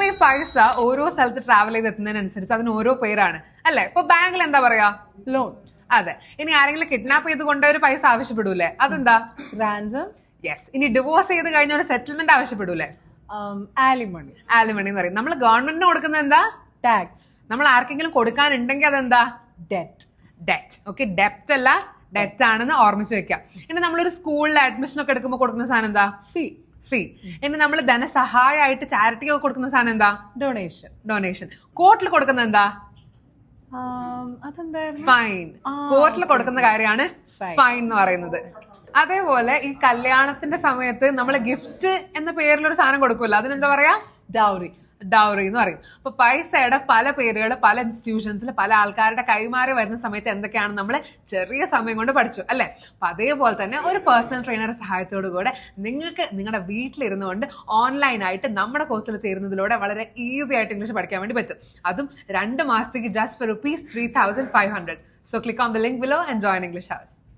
ഈ പൈസ ഓരോ സ്ഥലത്ത് ട്രാവൽ ചെയ്ത് എത്തുന്നതിനനുസരിച്ച് അതിന് ഓരോ പേരാണ് അല്ലെ? ഇപ്പൊ ബാങ്കിൽ എന്താ പറയാ? ലോൺ. അതെ. ഇനി ആരെങ്കിലും കിഡ്നാപ്പ് ചെയ്ത് കൊണ്ടുപോയി പൈസ ആവശ്യപ്പെടൂലേ? അതെന്താ? റാൻസം. യെസ്. ഇനി ഡിവോഴ്സ് ചെയ്ത് കഴിഞ്ഞ ഒരു സെറ്റിൽമെന്റ് ആവശ്യപ്പെടൂലേ? ആലിമണി. ആലിമണി എന്ന് പറയും. നമ്മൾ ഗവൺമെന്റിന് കൊടുക്കുന്നത് എന്താ? ടാക്സ്. നമ്മൾ ആർക്കെങ്കിലും കൊടുക്കാനുണ്ടെങ്കിൽ അതെന്താ? ഡെറ്റ്. ഡെറ്റ്. ഓക്കെ, ഡെപ്റ്റ് അല്ല ഡെറ്റ് ആണെന്ന് ഓർമ്മിച്ച് വെക്കാം. ഇനി നമ്മളൊരു സ്കൂളിൽ അഡ്മിഷൻ ഒക്കെ എടുക്കുമ്പോൾ കൊടുക്കുന്ന സാധനം എന്താ? ഫീ. ഫീ. ഇനി നമ്മൾ ധനസഹായമായിട്ട് ചാരിറ്റിക്ക് ഒക്കെ കൊടുക്കുന്ന സാധനം എന്താ? ഡൊണേഷൻ. ഡൊണേഷൻ. കോർട്ടിൽ കൊടുക്കുന്ന എന്താ? അതെന്തായിരുന്നു? ഫൈൻ. കോർട്ടിൽ കൊടുക്കുന്ന കാര്യമാണ് ഫൈൻ എന്ന് പറയുന്നത്. അതേപോലെ ഈ കല്യാണത്തിന്റെ സമയത്ത് നമ്മൾ ഗിഫ്റ്റ് എന്ന പേരിലൊരു സാധനം കൊടുക്കുമല്ലോ, അതിനെന്താ പറയാ? ഡൗറി. ഡൗറി എന്ന് പറയും. അപ്പൊ പൈസയുടെ പല പേരുകൾ പല ഇൻസ്റ്റിറ്റ്യൂഷൻസിൽ പല ആൾക്കാരുടെ കൈമാറി വരുന്ന സമയത്ത് എന്തൊക്കെയാണ് നമ്മൾ ചെറിയ സമയം കൊണ്ട് പഠിച്ചു അല്ലെ? അപ്പൊ അതേപോലെ തന്നെ ഒരു പേഴ്സണൽ ട്രെയിനറുടെ സഹായത്തോടു കൂടെ നിങ്ങൾക്ക് നിങ്ങളുടെ വീട്ടിലിരുന്നുകൊണ്ട് ഓൺലൈനായിട്ട് നമ്മുടെ കോഴ്സിൽ ചേരുന്നതിലൂടെ വളരെ ഈസി ആയിട്ട് ഇംഗ്ലീഷ് പഠിക്കാൻ വേണ്ടി പറ്റും. അതും 2 മാസത്തേക്ക് just for ₹3,500. So click on the link below and join English House.